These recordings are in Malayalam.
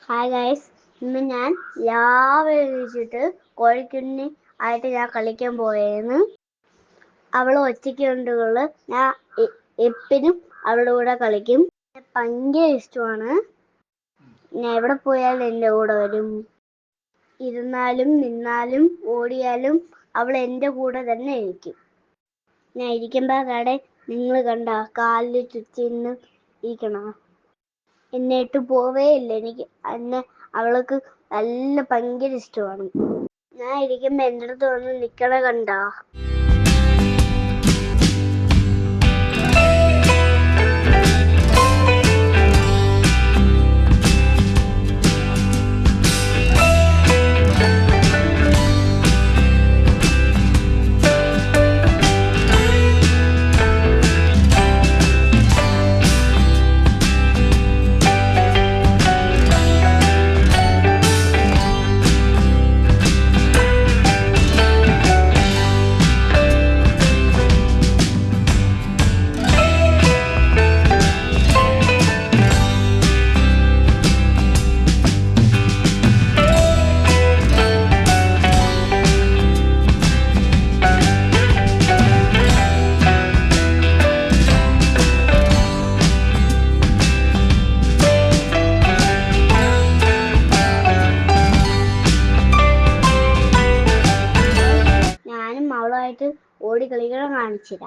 ഹായ് ഗൈസ്, ഇന്ന് ഞാൻ രാവിലെ എണീച്ചിട്ട് കോഴിക്കുഞ്ഞി ആയിട്ട് ഞാൻ കളിക്കാൻ പോയേന്ന്. അവൾ ഒറ്റയ്ക്ക് ഉണ്ടുകള്. ഞാൻ എപ്പോഴും അവളുടെ കൂടെ കളിക്കും. ഭയങ്കര ഇഷ്ടമാണ്. ഞാൻ എവിടെ പോയാലും എൻ്റെ കൂടെ വരും. ഇരുന്നാലും നിന്നാലും ഓടിയാലും അവൾ എൻ്റെ കൂടെ തന്നെ ഇരിക്കും. ഞാൻ ഇരിക്കുമ്പോഴാടെ നിങ്ങൾ കണ്ട കാലിൽ ചുറ്റിന്ന് ഇരിക്കണ എന്നെ ഇട്ട് പോവേ ഇല്ല. അവൾക്ക് നല്ല ഭയങ്കര ഇഷ്ടമാണ്. ഞാൻ ഇരിക്കുമ്പോ എൻ്റെ അടുത്ത് വന്ന് നിക്കണ കണ്ട. ഞാനും അവളുമായിട്ട് ഓടി കളിക്കണം കാണിച്ചില്ല.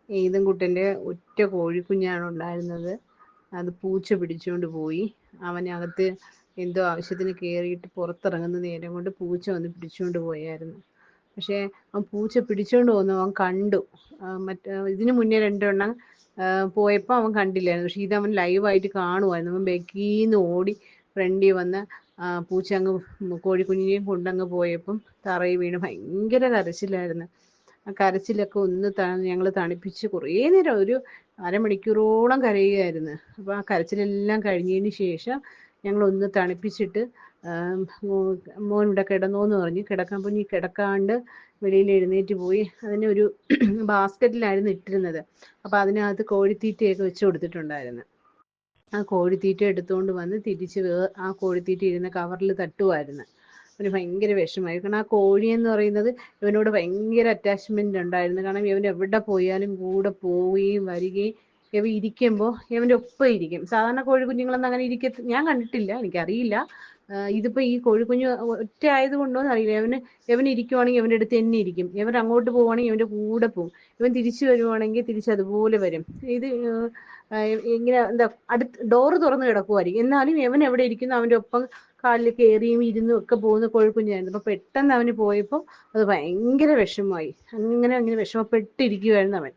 ഏതുംകുട്ടൻ്റെ ഒറ്റ കോഴിക്കുഞ്ഞാണ് ഉണ്ടായിരുന്നത്. അത് പൂച്ച പിടിച്ചുകൊണ്ട് പോയി. അവനകത്ത് എന്തോ ആവശ്യത്തിന് കയറിയിട്ട് പുറത്തിറങ്ങുന്ന നേരം കൊണ്ട് പൂച്ച വന്ന് പിടിച്ചുകൊണ്ട് പോയായിരുന്നു. പക്ഷേ അവൻ പൂച്ച പിടിച്ചുകൊണ്ട് പോകുന്ന അവൻ കണ്ടു. ഇതിനു മുന്നേ രണ്ടെണ്ണം പോയപ്പോൾ അവൻ കണ്ടില്ലായിരുന്നു. പക്ഷെ ഇതവൻ ലൈവായിട്ട് കാണുമായിരുന്നു. അവൻ ബെക്കീന്ന് ഓടി ഫ്രണ്ടിൽ വന്ന് പൂച്ച അങ്ങ് കോഴിക്കുഞ്ഞിനെയും കൊണ്ടങ്ങ് പോയപ്പം തറയിൽ വീണ് ഭയങ്കര കരച്ചിലായിരുന്നു. ആ കരച്ചിലൊക്കെ ഒന്ന് ഞങ്ങൾ തണുപ്പിച്ച് കുറേ നേരം ഒരു അരമണിക്കൂറോളം കരയുകയായിരുന്നു. അപ്പോൾ ആ കരച്ചിലെല്ലാം കഴിഞ്ഞതിന് ശേഷം ഞങ്ങളൊന്ന് തണുപ്പിച്ചിട്ട് മോൻ ഇവിടെ കിടന്നോന്ന് പറഞ്ഞ് കിടക്കുമ്പോൾ നീ കിടക്കാണ്ട് വെളിയിൽ എഴുന്നേറ്റ് പോയി. അതിനൊരു ബാസ്ക്കറ്റിലായിരുന്നു ഇട്ടിരുന്നത്. അപ്പോൾ അതിനകത്ത് കോഴിത്തീറ്റയൊക്കെ വെച്ച് കൊടുത്തിട്ടുണ്ടായിരുന്നു. ആ കോഴിത്തീറ്റ എടുത്തുകൊണ്ട് വന്ന് തിരിച്ച് ആ കോഴിത്തീറ്റ ഇരുന്ന കവറിൽ തട്ടുമായിരുന്നു. അവന് ഭയങ്കര വിഷമമായി. കാരണം ആ കോഴിയെന്ന് പറയുന്നത് ഇവനോട് ഭയങ്കര അറ്റാച്ച്മെൻ്റ് ഉണ്ടായിരുന്നു. കാരണം ഇവൻ എവിടെ പോയാലും കൂടെ പോവുകയും വരികയും ഇവൻ ഇരിക്കുമ്പോൾ ഇവൻ്റെ ഒപ്പം ഇരിക്കും. സാധാരണ കോഴിക്കുഞ്ഞുങ്ങളൊന്നും അങ്ങനെ ഞാൻ കണ്ടിട്ടില്ല, എനിക്കറിയില്ല. ഇതിപ്പോൾ ഈ കോഴിക്കുഞ്ഞ് ഒറ്റ ആയതുകൊണ്ടോന്ന് അറിയില്ല. ഇവൻ ഇരിക്കുവാണെങ്കിൽ ഇവൻ്റെ അടുത്ത് തന്നെ ഇരിക്കും. ഇവൻ അങ്ങോട്ട് പോവുകയാണെങ്കിൽ ഇവൻ്റെ കൂടെ പോകും. ഇവൻ തിരിച്ചു വരുവാണെങ്കിൽ തിരിച്ചതുപോലെ വരും. ഇത് ഇങ്ങനെ അടുത്ത് ഡോറ് തുറന്ന് കിടക്കുമായിരിക്കും. എന്നാലും ഇവൻ എവിടെ ഇരിക്കുന്നു അവൻ്റെ ഒപ്പം കാലിൽ കയറിയും ഇരുന്നും ഒക്കെ പോകുന്ന കോഴിക്കുഞ്ഞായിരുന്നു. അപ്പോൾ പെട്ടെന്ന് അവന് പോയപ്പോൾ അത് ഭയങ്കര വിഷമമായി. അങ്ങനെ വിഷമപ്പെട്ടിരിക്കുമായിരുന്നു അവൻ.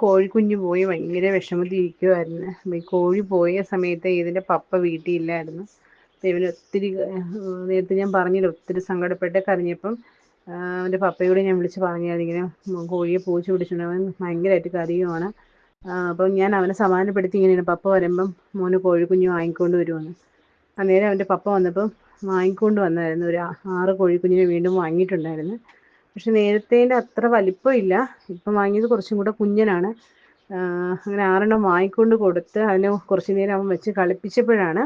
കോഴിക്കുഞ്ഞ് പോയി ഭയങ്കര വിഷമത്തിൽ ഇരിക്കുമായിരുന്നു. അപ്പം ഈ കോഴി പോയ സമയത്ത് ഇതിൻ്റെ പപ്പ വീട്ടിൽ ഇല്ലായിരുന്നു. അപ്പം ഇവന് ഒത്തിരി നേരത്തെ ഞാൻ പറഞ്ഞില്ല, ഒത്തിരി സങ്കടപ്പെട്ട് കരഞ്ഞപ്പം അവൻ്റെ പപ്പയോട് ഞാൻ വിളിച്ച് പറഞ്ഞായിരുന്നു ഇങ്ങനെ കോഴിയെ പൂച്ച പിടിച്ചിട്ടുണ്ട്. അവൻ ഭയങ്കരമായിട്ട് കരയുവാണ്. അപ്പം ഞാൻ അവനെ സമാധാനപ്പെടുത്തി ഇങ്ങനെയാണ്, പപ്പ വരുമ്പം മോന് കോഴിക്കുഞ്ഞ് വാങ്ങിക്കൊണ്ട് വരുമെന്ന്. അന്നേരം അവൻ്റെ പപ്പ വന്നപ്പം വാങ്ങിക്കൊണ്ട് വന്നായിരുന്നു. ഒരു 6 കോഴിക്കുഞ്ഞിനെ വീണ്ടും വാങ്ങിയിട്ടുണ്ടായിരുന്നു. പക്ഷെ നേരത്തേൻ്റെ അത്ര വലിപ്പമില്ല. ഇപ്പം വാങ്ങിയത് കുറച്ചും കൂടെ കുഞ്ഞനാണ്. അങ്ങനെ 6 വാങ്ങിക്കൊണ്ട് കൊടുത്ത് അതിനെ കുറച്ച് നേരം അവൻ വെച്ച് കളിപ്പിച്ചപ്പോഴാണ്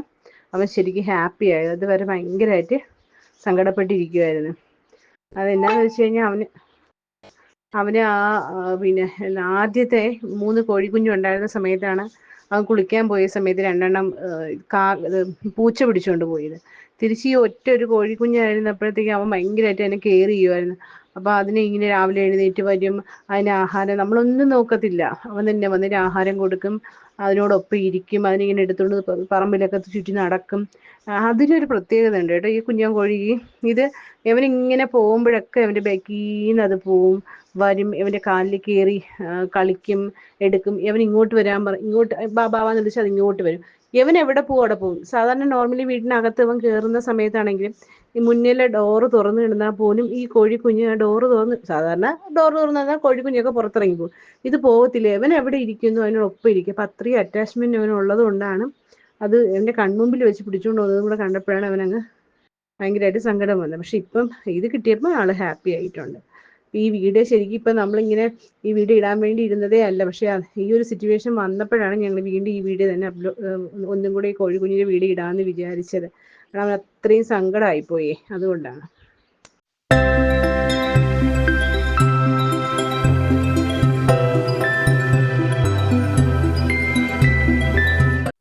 അവൻ ശരിക്കും ഹാപ്പി ആയത്. അതുവരെ ഭയങ്കരമായിട്ട് സങ്കടപ്പെട്ടിരിക്കുമായിരുന്നു. അതെന്നാന്ന് വെച്ച് കഴിഞ്ഞാൽ അവന് പിന്നെ ആദ്യത്തെ 3 കോഴിക്കുഞ്ഞുണ്ടായിരുന്ന സമയത്താണ് അവൻ കുളിക്കാൻ പോയ സമയത്ത് 2 പൂച്ച പിടിച്ചുകൊണ്ട് പോയത്. തിരിച്ച് ഈ ഒറ്റ ഒരു കോഴിക്കുഞ്ഞായിരുന്നപ്പോഴത്തേക്കും അവൻ ഭയങ്കരമായിട്ട് അതിനെ കെയർ ചെയ്യുമായിരുന്നു. അപ്പോൾ അതിനെ ഇങ്ങനെ രാവിലെ എഴുന്നേറ്റ് വരും, അതിന് ആഹാരം നമ്മളൊന്നും നോക്കത്തില്ല, അവൻ തന്നെ വന്നിട്ട് ആഹാരം കൊടുക്കും, അതിനോടൊപ്പം ഇരിക്കും, അതിനിങ്ങനെ എടുത്തുകൊണ്ട് പറമ്പിലൊക്കെ ചുറ്റി നടക്കും. അതിനൊരു പ്രത്യേകത ഉണ്ട് കേട്ടോ ഈ കുഞ്ഞൻ കോഴിക്ക്. ഇത് ഇവനിങ്ങനെ പോകുമ്പോഴൊക്കെ അവൻ്റെ ബാക്കീന്ന് അത് പോവും, വരും, ഇവൻ്റെ കാലിൽ കയറി കളിക്കും, എടുക്കും. ഇവൻ ഇങ്ങോട്ട് വരാൻ ഇങ്ങോട്ട് ബാബാന്ന് വിളിച്ചാൽ അത് ഇങ്ങോട്ട് വരും. ഇവൻ എവിടെ പോകും അവിടെ പോകും. സാധാരണ നോർമലി വീടിനകത്ത് ഇവൻ കയറുന്ന സമയത്താണെങ്കിലും ഈ മുന്നിലെ ഡോറ് തുറന്നു കിടന്നാൽ പോലും ഈ കോഴിക്കുഞ്ഞ് സാധാരണ ഡോറ് തുറന്നാൽ കോഴിക്കുഞ്ഞൊക്കെ പുറത്തിറങ്ങി പോകും. ഇത് പോകത്തില്ല, ഇവൻ എവിടെ ഇരിക്കുന്നു അതിനോടൊപ്പം ഇരിക്കും. അപ്പം അത്രയും അറ്റാച്ച്മെൻറ്റ് അവനുള്ളത് കൊണ്ടാണ് അത് എൻ്റെ കൺമുമ്പിൽ വെച്ച് പിടിച്ചുകൊണ്ട് പോകുന്നതും കൂടെ കണ്ടപ്പോഴാണ് അവനങ്ങ് ഭയങ്കരമായിട്ട് സങ്കടം വന്നത്. പക്ഷെ ഇപ്പം ഇത് കിട്ടിയപ്പോൾ ആൾ ഹാപ്പി ആയിട്ടുണ്ട്. ഈ വീഡിയോ ശരിക്കും ഇപ്പം നമ്മളിങ്ങനെ ഈ വീഡിയോ ഇടാൻ വേണ്ടി ഇരുന്നതേ അല്ല, പക്ഷേ ഈ ഒരു സിറ്റുവേഷൻ വന്നപ്പോഴാണ് ഞങ്ങൾ വീണ്ടും ഈ വീഡിയോ തന്നെ ഒന്നും കൂടി ഈ കോഴിക്കുഞ്ഞിൻ്റെ വീഡിയോ ഇടാമെന്ന് വിചാരിച്ചത്. കാരണം അത്രയും സങ്കടമായിപ്പോയി, അതുകൊണ്ടാണ്.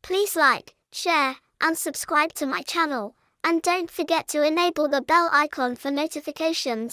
Please like, share, and subscribe to my channel. And don't forget to enable the bell icon for notifications.